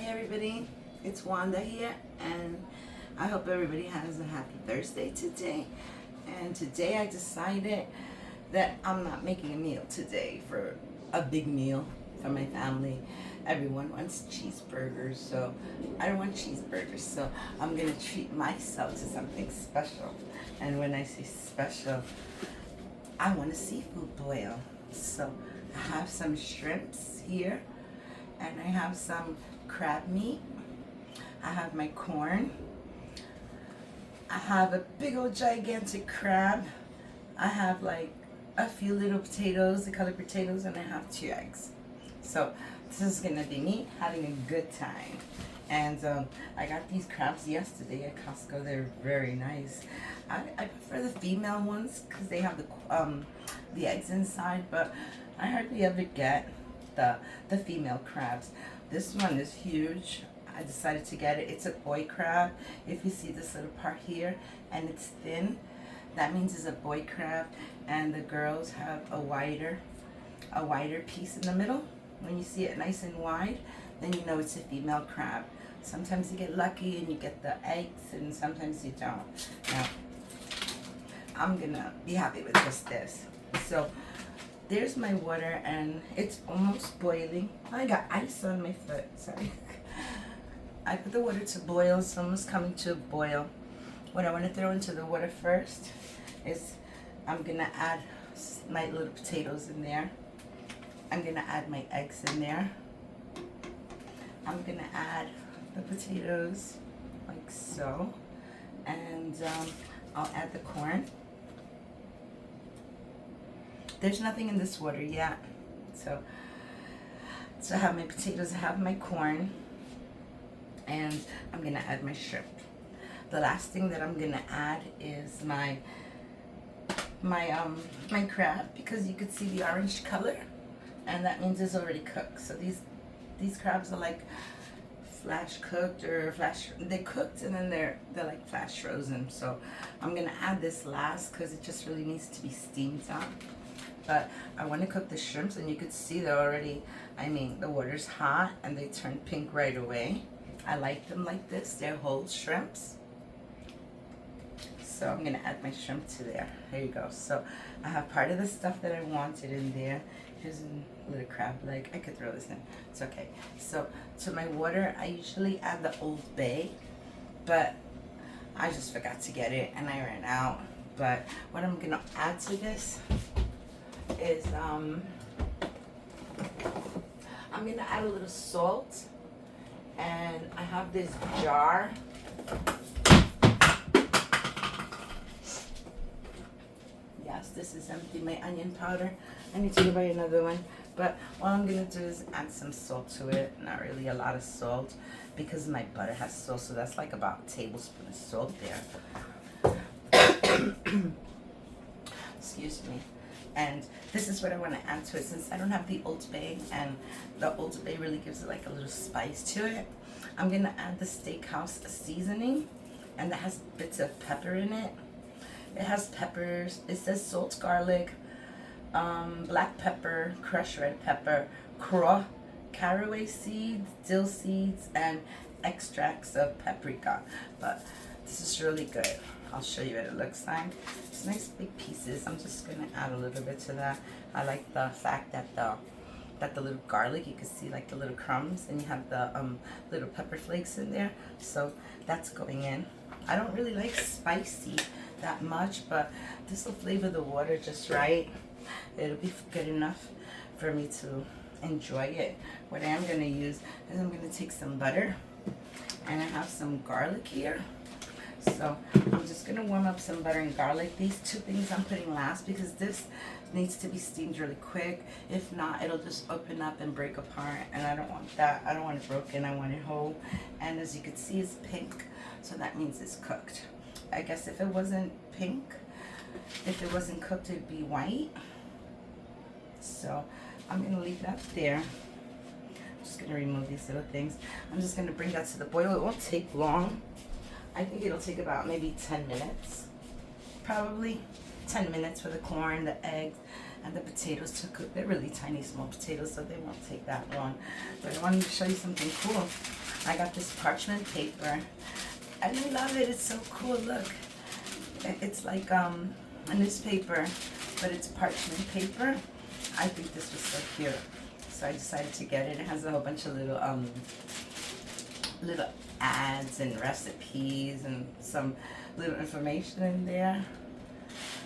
everybody, it's Wanda here, and I hope everybody has a happy Thursday today. And today I decided that I'm not making a meal today for a big meal for my family. Everyone wants cheeseburgers, so I don't want cheeseburgers, so I'm gonna treat myself to something special. And when I say special, I want a seafood boil. So I have some shrimps here, and I have some crab meat. I have my corn. I have a big old gigantic crab. I have like a few little potatoes, the colored potatoes, and I have 2 eggs. So this is gonna be me having a good time. And I got these crabs yesterday at Costco. They're very nice. I prefer the female ones because they have the eggs inside, but I hardly ever get the female crabs. This one is huge. I decided to get it. It's a boy crab. If you see this little part here and it's thin, that means it's a boy crab, and the girls have a wider piece in the middle. When you see it nice and wide, then you know it's a female crab. Sometimes you get lucky and you get the eggs, and sometimes you don't. Now, I'm gonna be happy with just this. So there's my water, and it's almost boiling. I got ice on my foot, sorry. I put the water to boil. It's almost coming to a boil. What I want to throw into the water first is I'm gonna add my little potatoes in there. I'm gonna add my eggs in there. I'm gonna add the potatoes like so, and I'll add the corn. There's nothing in this water yet, so I have my potatoes, I have my corn, and I'm gonna add my shrimp. The last thing that I'm gonna add is my crab, because you could see the orange color, and that means it's already cooked. So these crabs are like flash cooked, or they're cooked and then they're like flash frozen. So I'm gonna add this last because it just really needs to be steamed up. But I want to cook the shrimps, and you could see they're already, the water's hot and they turn pink right away. I like them like this. They're whole shrimps. So I'm gonna add my shrimp to there. There you go. So I have part of the stuff that I wanted in there. Here's a little crab leg. I could throw this in. It's okay. So to my water, I usually add the Old Bay, but I just forgot to get it and I ran out. But what I'm gonna add to this is I'm gonna add a little salt, and I have this jar. Yes, this is empty, my onion powder. I need to go buy another one. But what I'm gonna do is add some salt to it. Not really a lot of salt, because my butter has salt, so that's like about a tablespoon of salt there. Excuse me. And this is what I want to add to it, since I don't have the Old Bay, and the Old Bay really gives it like a little spice to it. I'm gonna add the steakhouse seasoning, and that has bits of pepper in it. It has peppers. It says salt, garlic, black pepper, crushed red pepper, caraway seeds, dill seeds, and extracts of paprika. But this is really good. I'll show you what it looks like. It's nice big pieces. I'm just gonna add a little bit to that. I like the fact that the little garlic, you can see like the little crumbs, and you have the little pepper flakes in there. So that's going in. I don't really like spicy that much, but this will flavor the water just right. It'll be good enough for me to enjoy it. What I am gonna use is I'm gonna take some butter, and I have some garlic here. So I'm just gonna warm up some butter and garlic. These 2 things I'm putting last, because this needs to be steamed really quick. If not, it'll just open up and break apart, and I don't want that. I don't want it broken, I want it whole. And as you can see, it's pink, so that means it's cooked. I guess if it wasn't pink, if it wasn't cooked, it'd be white. So I'm gonna leave that there. I'm just gonna remove these little things. I'm just gonna bring that to the boil. It won't take long. I think it'll take about maybe 10 minutes. Probably 10 minutes for the corn, the eggs, And the potatoes to cook, they're really tiny, small potatoes, so they won't take that long. But I wanted to show you something cool. I got this parchment paper. I love it. It's so cool. Look, it's like a newspaper, but it's parchment paper. I think this was so cute, so I decided to get it. It has a whole bunch of little ads and recipes and some little information in there.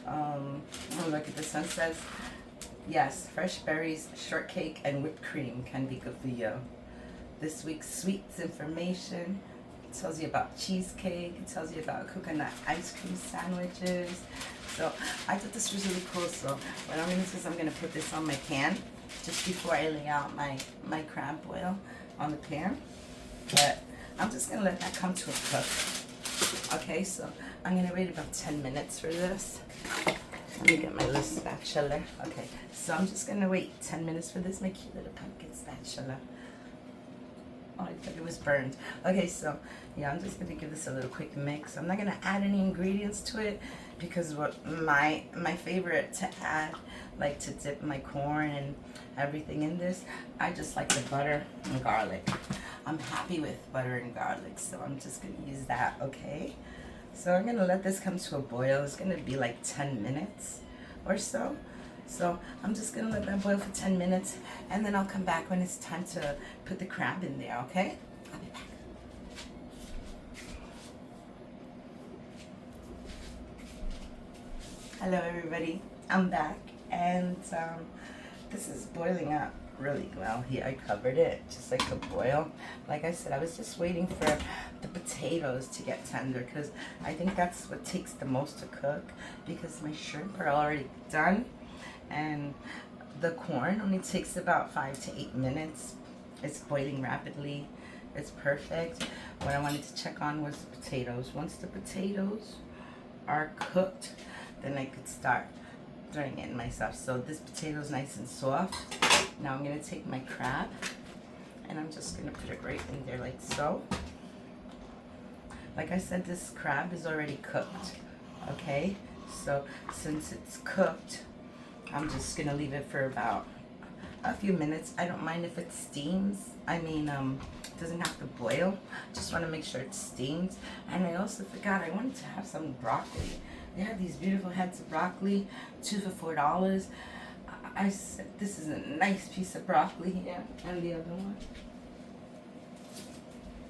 Oh, look at this one. Says, yes, fresh berries, shortcake, and whipped cream can be good for you. This week's sweets information. It tells you about cheesecake. It tells you about coconut ice cream sandwiches. So I thought this was really cool. So what I'm going to do is I'm going to put this on my pan just before I lay out my crab boil on the pan. But I'm just going to let that come to a cook. Okay, so I'm going to wait about 10 minutes for this. Let me get my little spatula. Okay, so I'm just going to wait 10 minutes for this. My cute little pumpkin spatula. Oh, I thought it was burned. Okay, so yeah, I'm just gonna give this a little quick mix. I'm not gonna add any ingredients to it because what my favorite to add, like to dip my corn and everything in this, I just like the butter and garlic. I'm happy with butter and garlic, so I'm just gonna use that. Okay, so I'm gonna let this come to a boil. It's gonna be like 10 minutes or so. So I'm just gonna let that boil for 10 minutes, and then I'll come back when it's time to put the crab in there, okay? I'll be back. Hello everybody, I'm back, and this is boiling up really well here. I covered it just like a boil. Like I said, I was just waiting for the potatoes to get tender because I think that's what takes the most to cook, because my shrimp are already done. And the corn only takes about 5 to 8 minutes. It's boiling rapidly. It's perfect. What I wanted to check on was the potatoes. Once the potatoes are cooked, then I could start throwing in my stuff. So this potato is nice and soft. Now I'm going to take my crab, and I'm just going to put it right in there like so. Like I said, this crab is already cooked. Okay, so since it's cooked, I'm just gonna leave it for about a few minutes. I don't mind if it steams. I mean, it doesn't have to boil. Just want to make sure it's steamed. And I also forgot I wanted to have some broccoli. They have these beautiful heads of broccoli, 2 for $4. I said this is a nice piece of broccoli here, and the other one.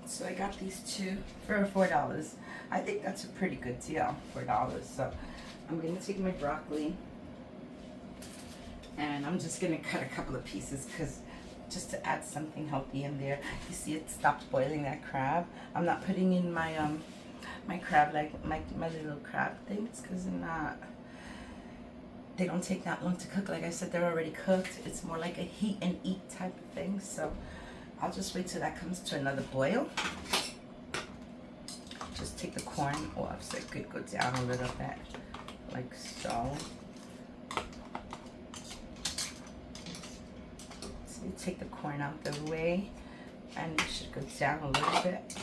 So I got these 2 for $4. I think that's a pretty good deal, $4. So I'm gonna take my broccoli, and I'm just gonna cut a couple of pieces because just to add something healthy in there. You see, it stopped boiling that crab. I'm not putting in my my crab, like my little crab things, because they don't take that long to cook. Like I said, they're already cooked. It's more like a heat and eat type of thing. So I'll just wait till that comes to another boil. Just take the corn off so it could go down a little bit, like so. You take the corn out the way, and it should go down a little bit.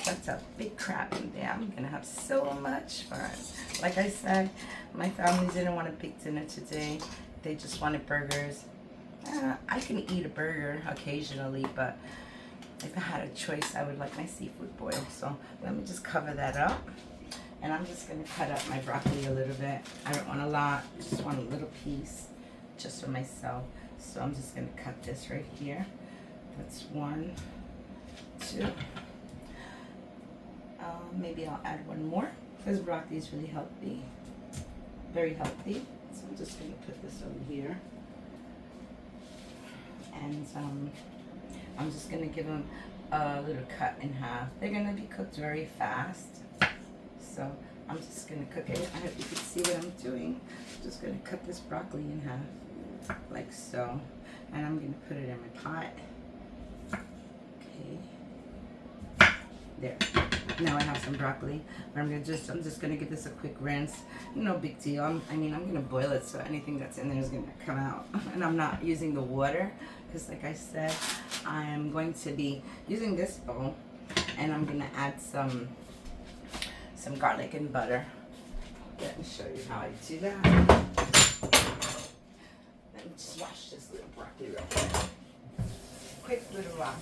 That's a big crab in there. I'm gonna have so much fun. Like I said, my family didn't want a big dinner today. They just wanted burgers. I can eat a burger occasionally, but if I had a choice, I would like my seafood boiled. So let me just cover that up, and I'm just gonna cut up my broccoli a little bit. I don't want a lot, just want a little piece just for myself. So I'm just going to cut this right here. That's 1, 2. Maybe I'll add 1 more because broccoli is really healthy, very healthy. So I'm just going to put this over here. And I'm just going to give them a little cut in half. They're going to be cooked very fast. So I'm just going to cook it. I hope you can see what I'm doing. I'm just going to cut this broccoli in half, like so, and I'm going to put it in my pot. Okay, there. Now I have some broccoli, but I'm just going to give this a quick rinse. No big deal. I'm going to boil it, so anything that's in there is going to come out. And I'm not using the water because, like I said, I'm going to be using this bowl, and I'm going to add some garlic and butter. Let me show you how I do that. Let me just wash this little broccoli real quick. Quick little wash.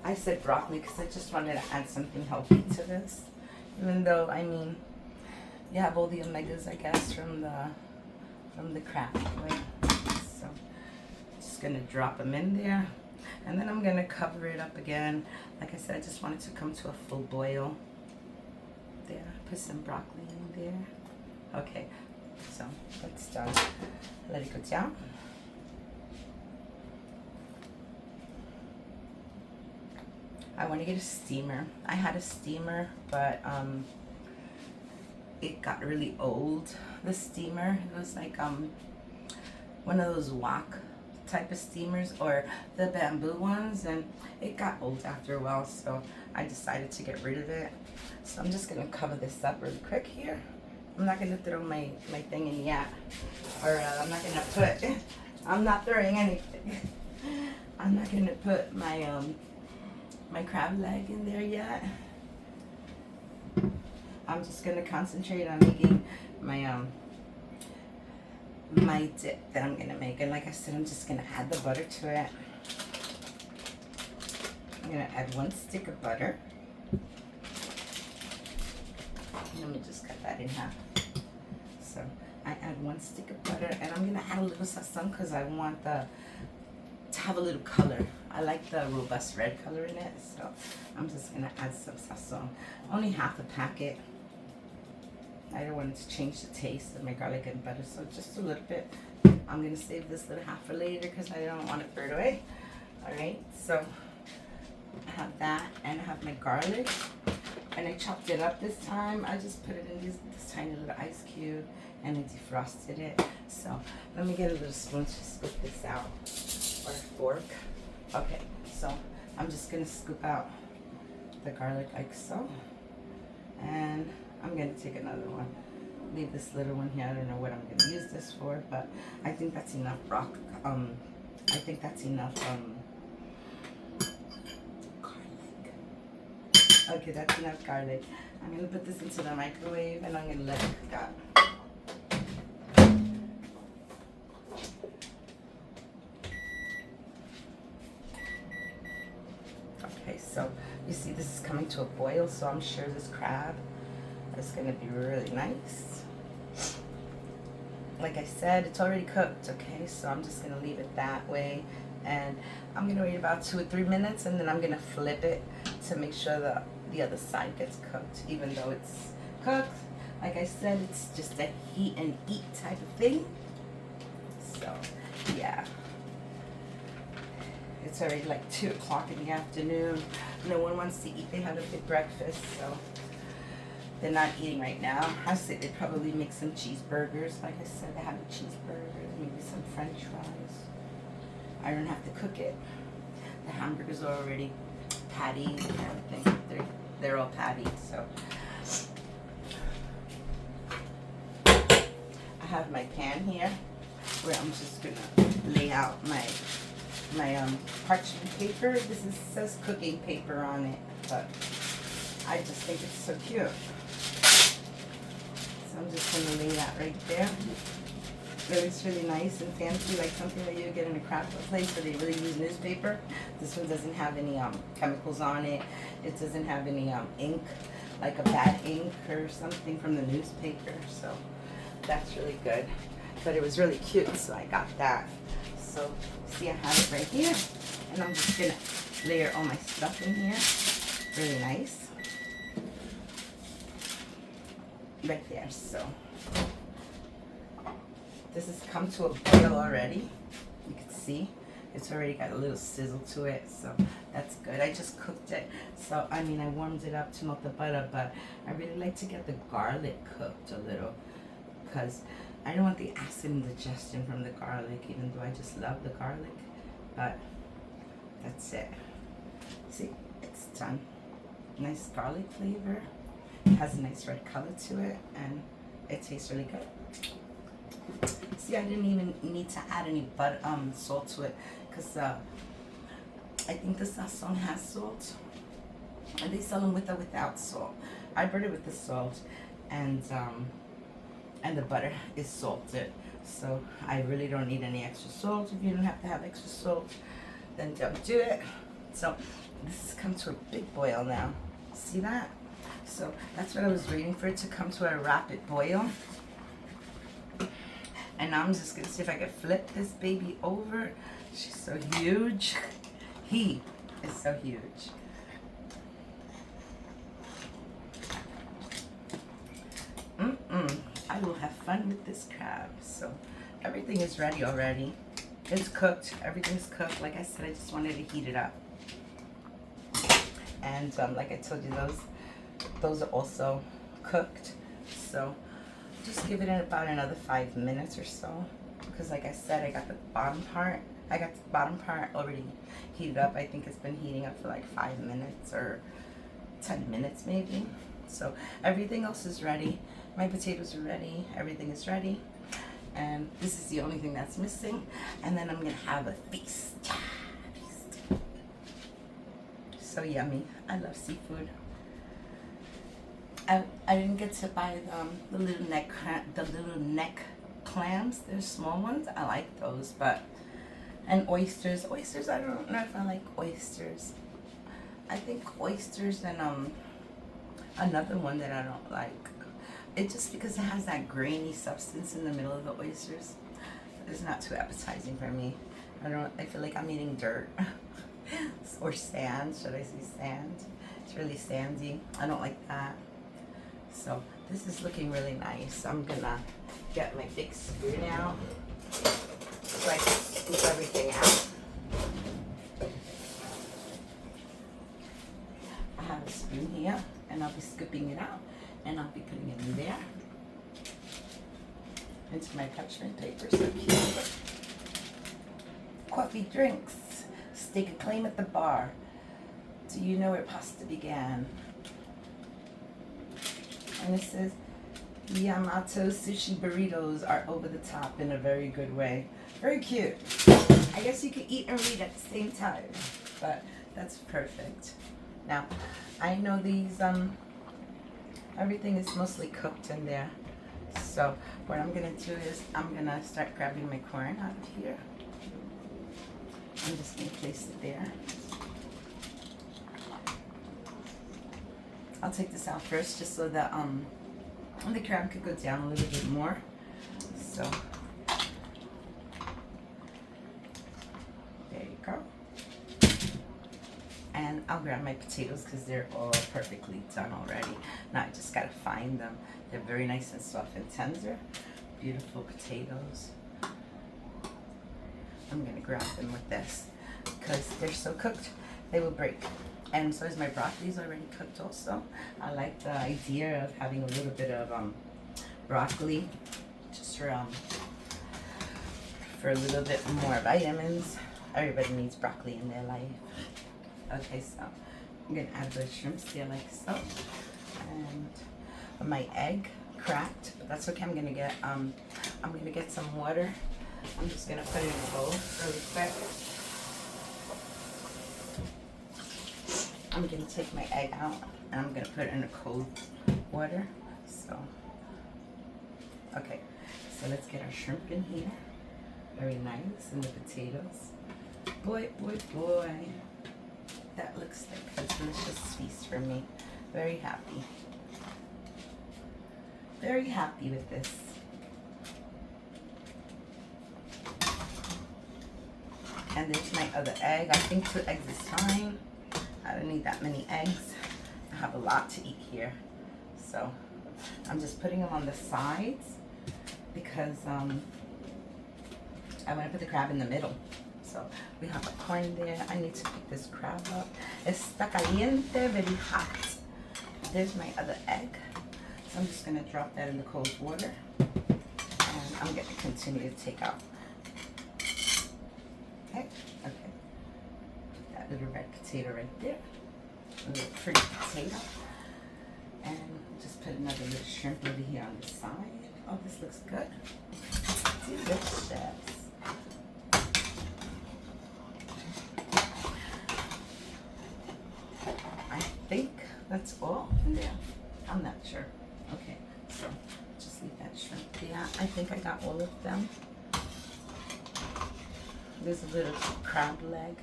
I said broccoli because I just wanted to add something healthy to this. Even though, I mean, you have all the omegas, I guess, from the crab. Right? So, just gonna drop them in there, and then I'm gonna cover it up again. Like I said, I just want it to come to a full boil. There, put some broccoli in there. Okay, so that's done. Let it go down. I want to get a steamer. I had a steamer, but it got really old. The steamer, it was like one of those wok type of steamers or the bamboo ones, and it got old after a while, so I decided to get rid of it. So I'm just gonna cover this up really quick here. I'm not gonna throw my thing in yet, or I'm not gonna put. I'm not throwing anything. I'm not gonna put my crab leg in there yet. I'm just gonna concentrate on making my my dip that I'm gonna make, and like I said, I'm just gonna add the butter to it. I'm gonna add 1 stick of butter. Let me just cut that in half. So I add 1 stick of butter, and I'm gonna add a little sazon because I want to have a little color. I like the robust red color in it, so I'm just gonna add some sazon. Only half a packet. I don't want it to change the taste of my garlic and butter, so just a little bit. I'm gonna save this little half for later because I don't want it burned away. All right, so I have that, and I have my garlic, and I chopped it up this time. I just put it in this tiny little ice cube, and I defrosted it. So let me get a little spoon to scoop this out, or a fork. Okay, so I'm just gonna scoop out the garlic like so, and I'm gonna take another one. Leave this little one here. I don't know what I'm gonna use this for, but I think that's enough I think that's enough garlic. Okay, that's enough garlic. I'm gonna put this into the microwave, and I'm gonna let it cook up. Okay, so you see this is coming to a boil, so I'm sure this crab is gonna be really nice. Like I said, it's already cooked, okay? So I'm just gonna leave it that way, and I'm gonna wait about 2 or 3 minutes, and then I'm gonna flip it to make sure that the other side gets cooked, even though it's cooked. Like I said, it's just a heat and eat type of thing. So, yeah. It's already like 2 o'clock in the afternoon. No one wants to eat. They had a big breakfast, so they're not eating right now. I said they'd probably make some cheeseburgers. Like I said, they have a cheeseburger, maybe some french fries. I don't have to cook it. The hamburgers are already patty and everything. They're all patty, so. I have my pan here where I'm just gonna lay out my parchment paper. This says cooking paper on it, but I just think it's so cute. So I'm just gonna lay that right there. It looks really nice and fancy, like something that you get in a craft place where they really use newspaper. This one doesn't have any chemicals on it. It doesn't have any ink, like a bad ink or something from the newspaper. So that's really good. But it was really cute, so I got that. So see, I have it right here, and I'm just gonna layer all my stuff in here. Really nice. Right there. So this has come to a boil already. You can see it's already got a little sizzle to it, so that's good. I just cooked it, so I mean I warmed it up to melt the butter, but I really like to get the garlic cooked a little because I don't want the acid indigestion from the garlic, even though I just love the garlic. But that's it. See, it's done. Nice garlic flavor. It has a nice red color to it, and it tastes really good. See, I didn't even need to add any salt to it because I think the sazon has salt, and they sell them with or without salt. I burn it with the salt, and the butter is salted. So I really don't need any extra salt. If you don't have to have extra salt, then don't do it. So this has come to a big boil now. See that? So that's what I was waiting for, it to come to a rapid boil. And now I'm just gonna see if I can flip this baby over. She's so huge. He is so huge. I will have fun with this crab. So everything is ready already. It's cooked. Everything's cooked. Like I said, I just wanted to heat it up. And like I told you, those are also cooked. So just give it about another 5 minutes or so. Because like I said, I got the bottom part. Already heated up. I think it's been heating up for like 5 minutes or 10 minutes maybe. So everything else is ready. My potatoes are ready. Everything is ready. And this is the only thing that's missing. And then I'm going to have a feast. Feast. So yummy. I love seafood. I didn't get to buy the little neck clams. They're small ones. I like those, but and oysters. Oysters, I don't know if I like oysters. I think oysters and another one that I don't like. It's just because it has that grainy substance in the middle of the oysters. It's not too appetizing for me. I feel like I'm eating dirt. Or sand, should I say sand? It's really sandy. I don't like that. So this is looking really nice. I'm gonna get my big spoon out so I can scoop everything out. I have a spoon here and I'll be scooping it out and I'll be putting it in there into my parchment paper. So cute. Coffee drinks. Stake a claim at the bar. Do you know where pasta began? And it says, Yamato sushi burritos are over the top in a very good way. Very cute. I guess you could eat and read at the same time, but that's perfect. Now, I know these, everything is mostly cooked in there. So what I'm gonna do is I'm gonna start grabbing my corn out of here. I'm just gonna place it there. I'll take this out first just so that the crab could go down a little bit more. So there you go. And I'll grab my potatoes because they're all perfectly done already. Now I just gotta find them. They're very nice and soft and tender. Beautiful potatoes. I'm gonna grab them with this because they're so cooked they will break. And so is my broccoli's already cooked also. I like the idea of having a little bit of broccoli just for a little bit more vitamins. Everybody needs broccoli in their life. Okay, so I'm gonna add those shrimps there like so. And my egg cracked, but that's okay. I'm gonna get some water. I'm just gonna put it in a bowl really quick. I'm gonna take my egg out and I'm gonna put it in a cold water. So, okay, so let's get our shrimp in here. Very nice, and the potatoes. Boy, boy, boy. That looks like a delicious feast for me. Very happy. Very happy with this. And there's my other egg. I think 2 eggs is fine. I don't need that many eggs. I have a lot to eat here. So I'm just putting them on the sides because I want to put the crab in the middle. So we have a corn there. I need to pick this crab up. Está caliente, very hot. There's my other egg. So I'm just going to drop that in the cold water. And I'm going to continue to take out. Okay, okay. That little red potato right there. A little pretty potato. And just put another little shrimp over here on the side. Oh, this looks good. Delicious. I think that's all in there. I'm not sure. Okay, so just leave that shrimp. Yeah, I think I got all of them. There's a little crab leg.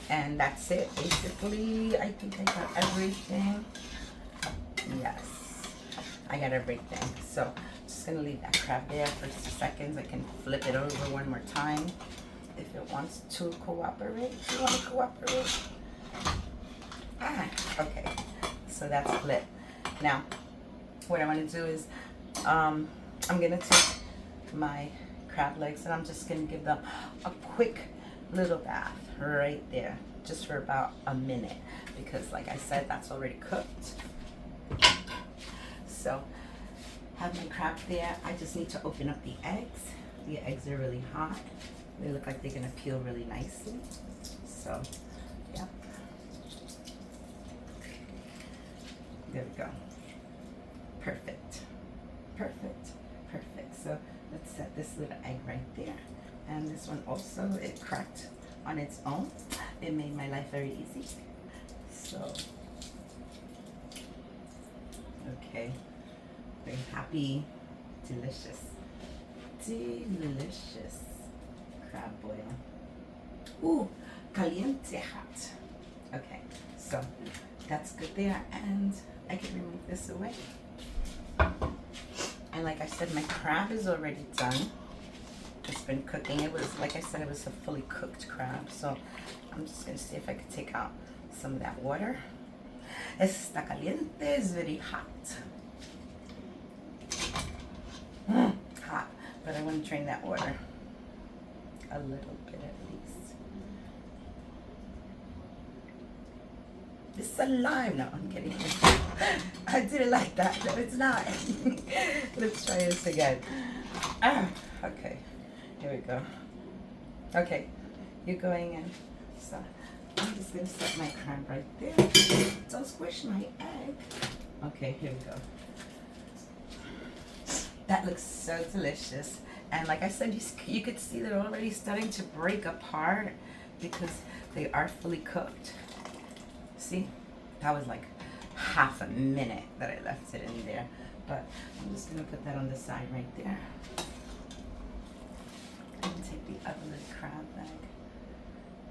And that's it, basically. I think I got everything. Yes, I got everything. So just gonna leave that crab there for 2 seconds. I can flip it over one more time if it wants to cooperate. Do you want to cooperate? Okay, so that's flipped. Now, what I want to do is, I'm gonna take my crab legs and I'm just gonna give them a quick little bath right there, just for about a minute, because like I said, that's already cooked. So have my crab there. I just need to open up the eggs. The eggs are really hot. They look like they're gonna peel really nicely. So yeah, there we go. Perfect, perfect, perfect. So let's set this little egg right there. And this one also, it cracked on its own. It made my life very easy. So, okay. Very happy, delicious, delicious crab boil. Ooh, caliente hot. Okay, so that's good there. And I can remove this away. And like I said, my crab is already done. It's been cooking. It was, like I said, it was a fully cooked crab. So I'm just going to see if I could take out some of that water. Está caliente. It's very hot. Hot. But I want to drain that water. A little bit at least. It's alive. No, I'm kidding. I didn't like that. No, it's not. Let's try this again. Okay. Here we go. Okay, you're going in. So I'm just gonna set my crab right there. Don't squish my egg. Okay, here we go. That looks so delicious. And like I said, you could see they're already starting to break apart because they are fully cooked. See, that was like half a minute that I left it in there. But I'm just gonna put that on the side right there. And take the other little crab leg.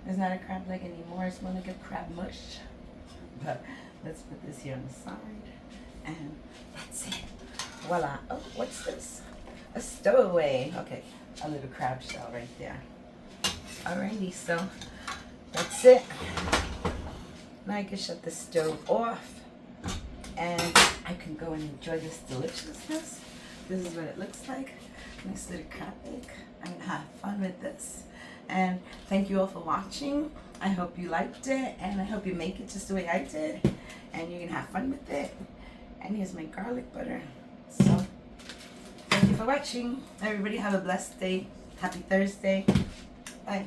It's not a crab leg anymore, it's more like a crab mush. But let's put this here on the side. And that's it. Voila. Oh, what's this? A stowaway. Okay, a little crab shell right there. Alrighty, so that's it. Now I can shut the stove off. And I can go and enjoy this deliciousness. This is what it looks like. Nice little crab leg. I'm gonna have fun with this. And thank you all for watching. I hope you liked it, and I hope you make it just the way I did, and you're gonna have fun with it. And here's my garlic butter. So thank you for watching. Everybody have a blessed day. Happy Thursday. Bye.